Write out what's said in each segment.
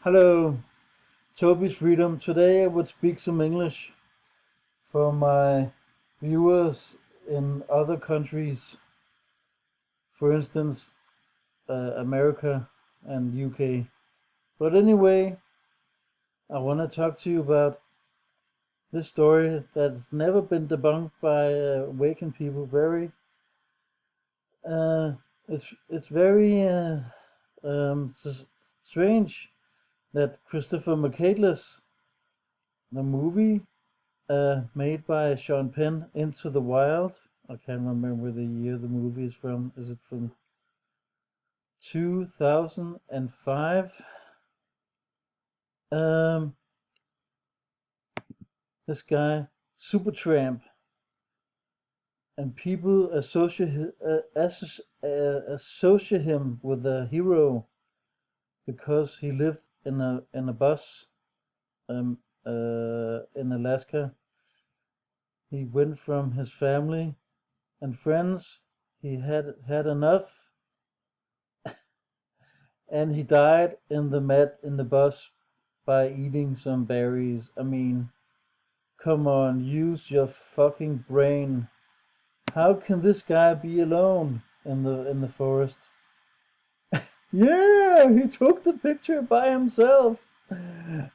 Hello, Toby's Freedom. Today I would speak some English for my viewers in other countries, for instance, America and UK. But anyway, I want to talk to you about this story that's never been debunked by awakened people. Uh, it's very strange that Christopher McCandless, the movie made by Sean Penn, Into the Wild. I can't remember the year the movie is from. Is it from 2005? Um, this guy, Supertramp, and people associate him with a hero because he lived in a bus in Alaska. He went from his family and friends. He had enough, and he died in the bus by eating some berries. I mean, come on, use your fucking brain. How can this guy be alone in the forest? Yeah, he took the picture by himself.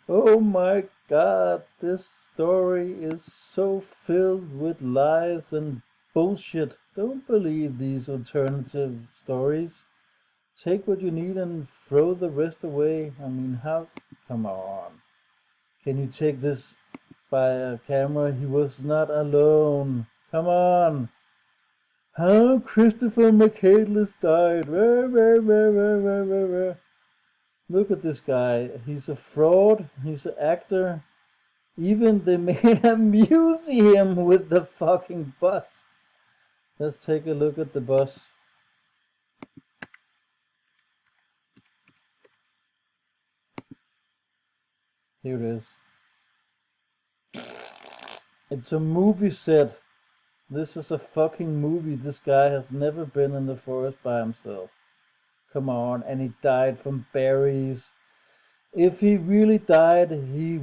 Oh my god, this story is so filled with lies and bullshit. Don't believe these alternative stories. Take what you need and throw the rest away. I mean, how? Come on. Can you take this by a camera? He was not alone. Come on. How Christopher McCandless died. Look at this guy. He's a fraud. He's an actor. Even they made a museum with the fucking bus. Let's take a look at the bus. Here it is. It's a movie set. This is a fucking movie. This guy has never been in the forest by himself. Come on, and he died from berries. If he really died, he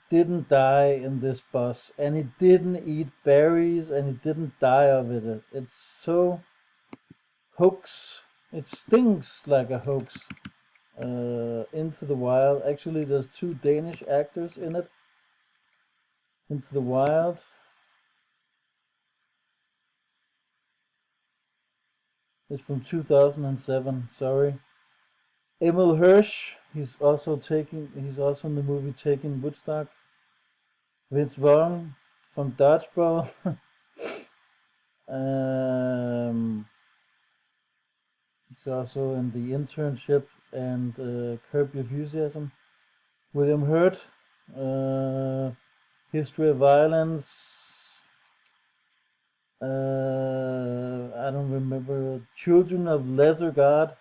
didn't die in this bus, and he didn't eat berries, and he didn't die of it. It's so hoax. It stinks like a hoax. Into the Wild. Actually, there's two Danish actors in it. Into the Wild. It's from 2007. Sorry. Emil Hirsch. He's also in the movie Taking Woodstock. Vince Vaughn from Dodgeball. He's also in The Internship and Curb Your Enthusiasm. William Hurt. History of Violence. I don't remember. Children of Lesser God.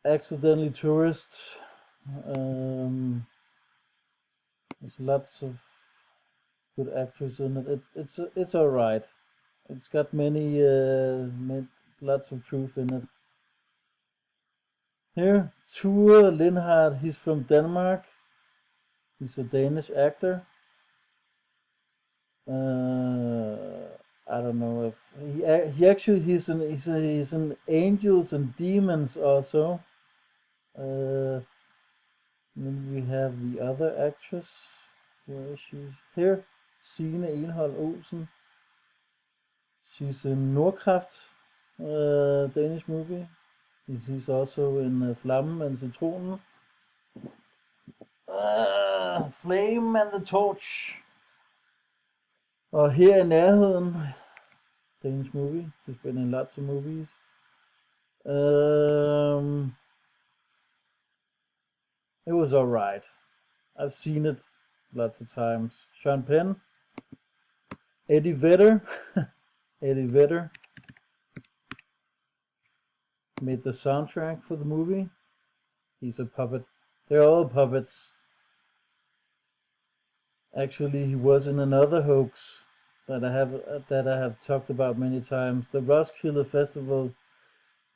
Accidentally Tourist. There's lots of good actors in it. It's all right. It's got lots of truth in it. Here, Ture Lindhardt. He's from Denmark. He's a Danish actor. I don't know if he actually he's in Angels and Demons also. Then we have the other actress. Where is she? Here, Signe Enhold Olsen. She's in Nordkraft, Danish movie. She's also in Flammen and Citronen. Flame and the Torch. Og her i nærheden, Danish movie. She's been in lots of movies. It was alright. I've seen it lots of times. Sean Penn. Eddie Vedder. Eddie Vedder made the soundtrack for the movie. He's a puppet. They're all puppets. Actually, he was in another hoax that I have talked about many times. The Roskilde Festival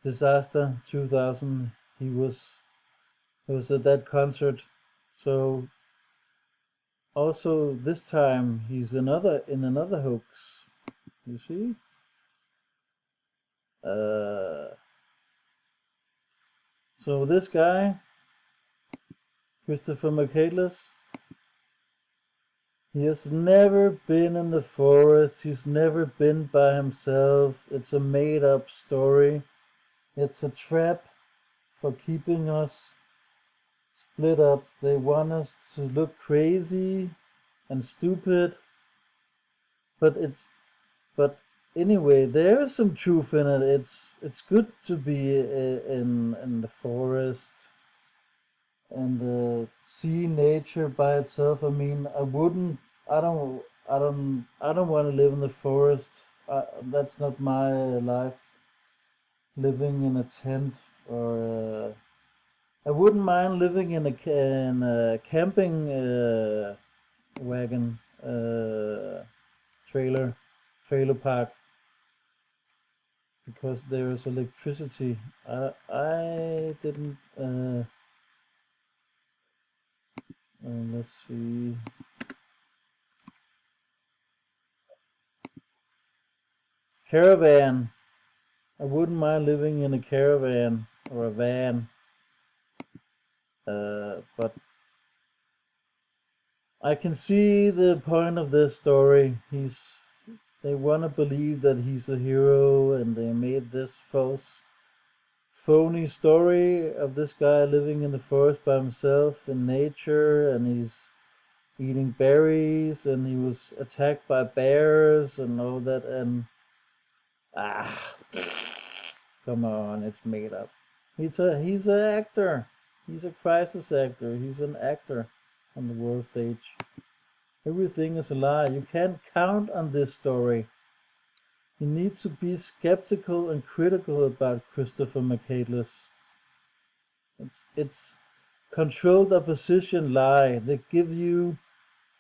disaster 2000. He was at that concert. So also this time he's in another hoax. You see? So this guy, Christopher McCandless, he has never been in the forest. He's never been by himself. It's a made-up story. It's a trap for keeping us split up. They want us to look crazy and stupid. But anyway, there is some truth in it. It's good to be in the forest and see nature by itself. I mean, I don't want to live in the forest. That's not my life. Living in a tent or I wouldn't mind living in a camping wagon trailer park because there is electricity. I didn't. Let's see. Caravan. I wouldn't mind living in a caravan or a van. But I can see the point of this story. They want to believe that he's a hero, and they made this phony story of this guy living in the forest by himself in nature, and he's eating berries, and he was attacked by bears and all that, and come on, it's made up. He's an actor. He's a crisis actor. He's an actor on the world stage. Everything is a lie. You can't count on this story. You need to be skeptical and critical about Christopher McCandless. It's controlled opposition lie. They give you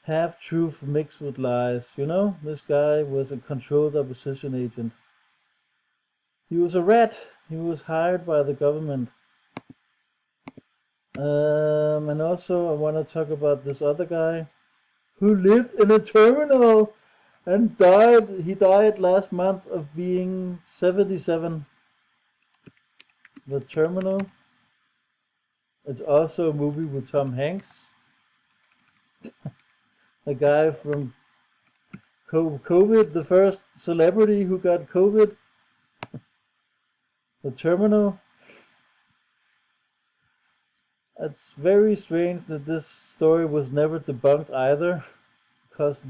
half truth mixed with lies. You know, this guy was a controlled opposition agent. He was a rat. He was hired by the government. And also I want to talk about this other guy who lived in a terminal and died. He died last month of being 77. The Terminal. It's also a movie with Tom Hanks. A guy from COVID, the first celebrity who got COVID. The Terminal. It's very strange that this story was never debunked either, because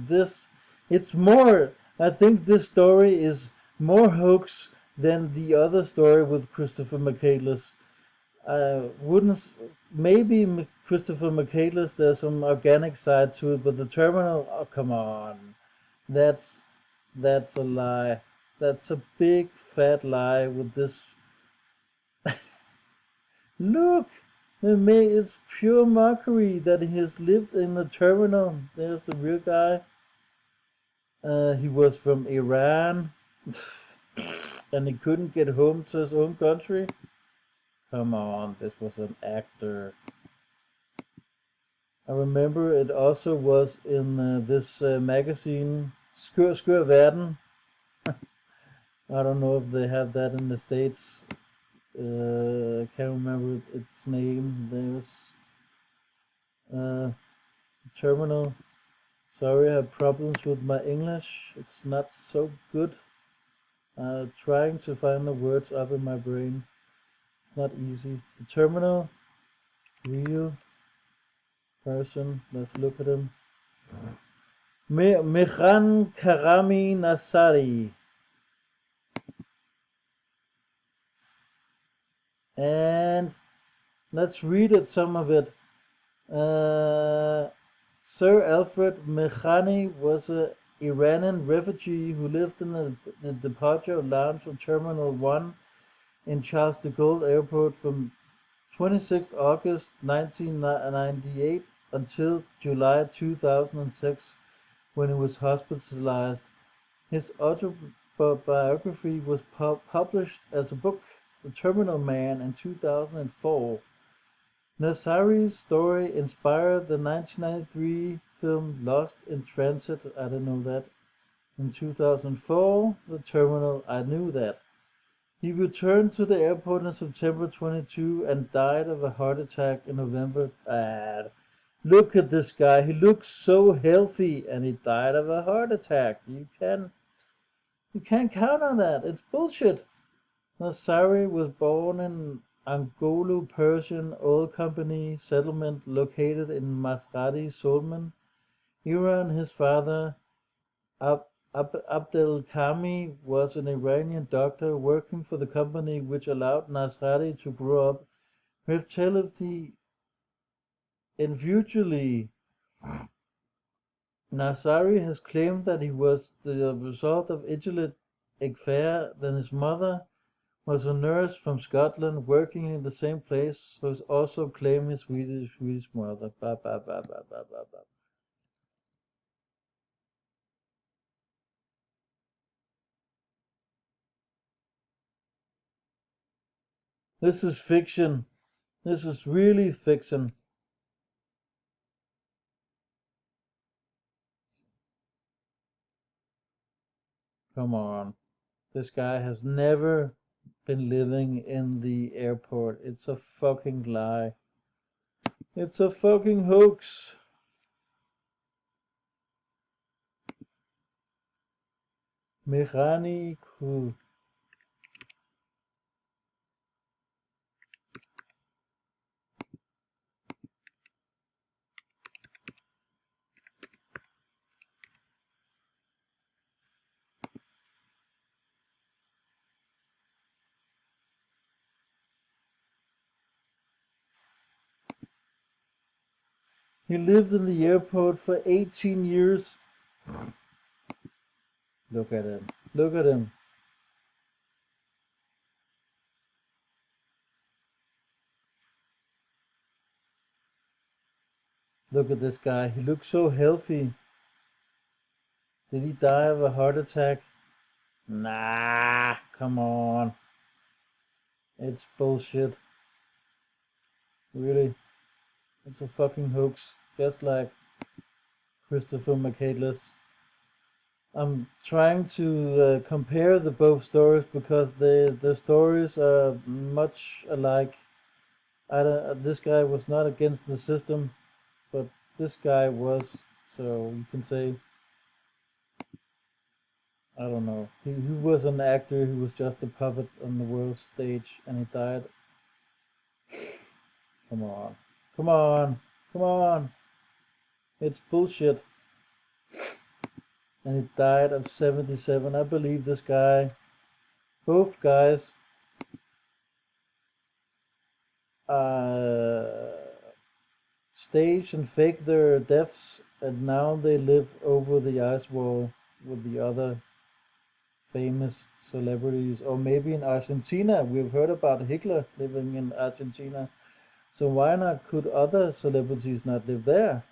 I think this story is more hoax than the other story with Christopher McCandless. Maybe Christopher McCandless, there's some organic side to it, but the Terminal, oh come on, that's a lie. That's a big fat lie with this. Look! It's pure mockery that he has lived in the terminal. There's the real guy. He was from Iran. And he couldn't get home to his own country. Come on, this was an actor. I remember it also was in this magazine, Skør Verden. I don't know if they have that in the States. I can't remember its name. There's Terminal. Sorry, I have problems with my English. It's not so good. Trying to find the words up in my brain. It's not easy. The Terminal. Real person. Let's look at him. Mehran Karimi Nasseri. And let's read it, some of it. Sir Alfred Mehani was an Iranian refugee who lived in the departure lounge of Terminal 1 in Charles de Gaulle Airport from 26 August 1998 until July 2006, when he was hospitalized. His autobiography was published as a book The Terminal Man in 2004. Nasseri's story inspired the 1993 film Lost in Transit. I didn't know that. In 2004, The Terminal. I knew that. He returned to the airport in September 22 and died of a heart attack in November. Look at this guy. He looks so healthy and he died of a heart attack. You can't count on that. It's bullshit. Nasseri was born in Angolo Persian Oil Company settlement located in Maskati, Solman, Iran. His father, Abdel Kami, was an Iranian doctor working for the company, which allowed Nasseri to grow up relatively individually. Nasseri has claimed that he was the result of illegitimate affair. Then his mother was a nurse from Scotland working in the same place, so he's also claimed his Swedish mother. Ba, ba, ba, ba, ba, ba, ba. This is fiction. This is really fiction. Come on. This guy has never been living in the airport. It's a fucking lie. It's a fucking hoax. Mehran Karimi. He lived in the airport for 18 years. Look at him. Look at him. Look at this guy. He looks so healthy. Did he die of a heart attack? Nah, come on. It's bullshit. Really. It's a fucking hoax. Just like Christopher McCandless. I'm trying to compare the both stories because the stories are much alike. This guy was not against the system, but this guy was. So you can say, I don't know. He was an actor who was just a puppet on the world stage, and he died. Come on, come on, come on! It's bullshit. And he died of 77. I believe this guy. Both guys stage and fake their deaths, and now they live over the ice wall with the other famous celebrities. Or maybe in Argentina. We've heard about Hitler living in Argentina. So why not could other celebrities not live there?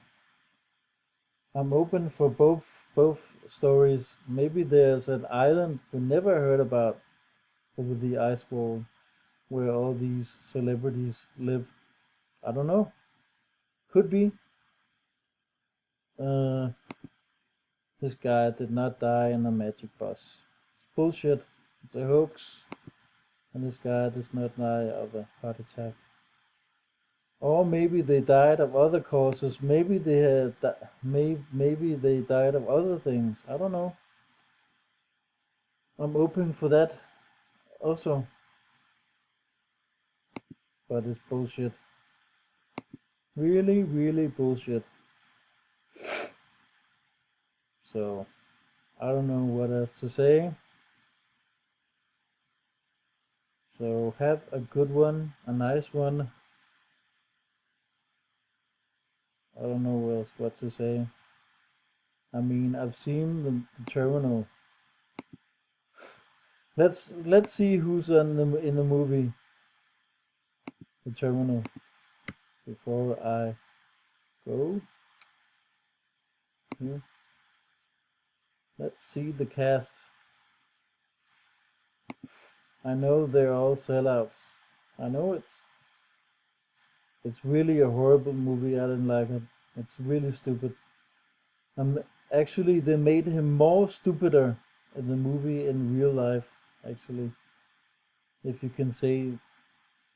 I'm open for both stories. Maybe there's an island we never heard about over the ice wall where all these celebrities live. I don't know. Could be. Uh, this guy did not die in a magic bus. It's bullshit. It's a hoax. And this guy does not die of a heart attack. Or maybe they died of other causes. Maybe they had maybe they died of other things. I don't know. I'm open for that also. But it's bullshit. Really, really bullshit. So I don't know what else to say. So have a good one, a nice one. I don't know else what to say. I mean, I've seen the Terminal. Let's see who's in the movie, The Terminal, before I go. Here. Let's see the cast. I know they're all sellouts. I know it's really a horrible movie. I didn't like it. It's really stupid. Actually, they made him more stupider in the movie in real life. Actually, if you can say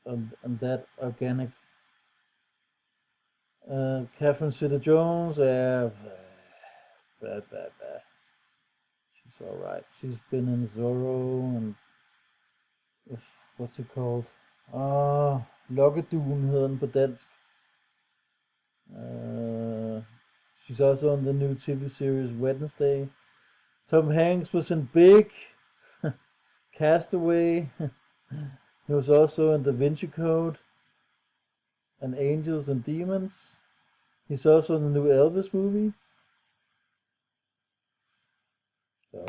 on that organic. Catherine Zeta-Jones, bad, bad, bad. She's all right. She's been in Zorro and what's it called? Lokkeduen hedder den på dansk. She's also on the new TV series Wednesday. Tom Hanks was in Big, Castaway. He was also in Da Vinci Code and Angels and Demons. He's also in the new Elvis movie. So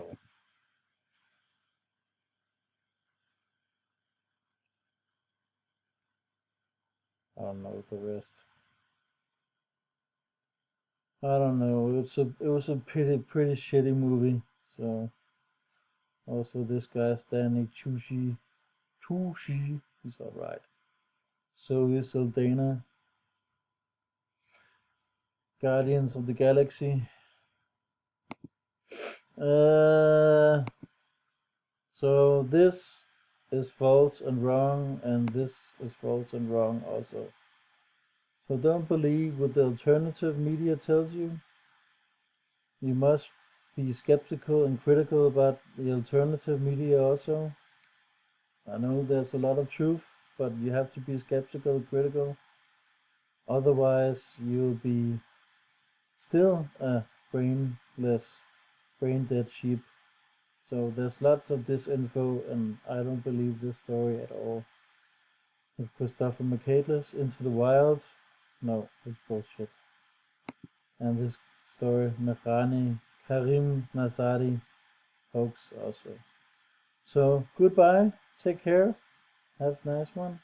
I don't know the rest. I don't know. It was a pretty shitty movie. So also this guy Stanley Tucci, he's all right. So is Aldana. Guardians of the Galaxy. Uh, so this is false and wrong, and this is false and wrong also. So don't believe what the alternative media tells you. You must be skeptical and critical about the alternative media also. I know there's a lot of truth, but you have to be skeptical and critical. Otherwise, you'll be still a brainless, brain dead sheep. So there's lots of disinfo, and I don't believe this story at all. With Christopher McCandless, Into the Wild, no, it's bullshit. And this story, Mehran Karimi Nasseri, hoax also. So goodbye, take care, have a nice one.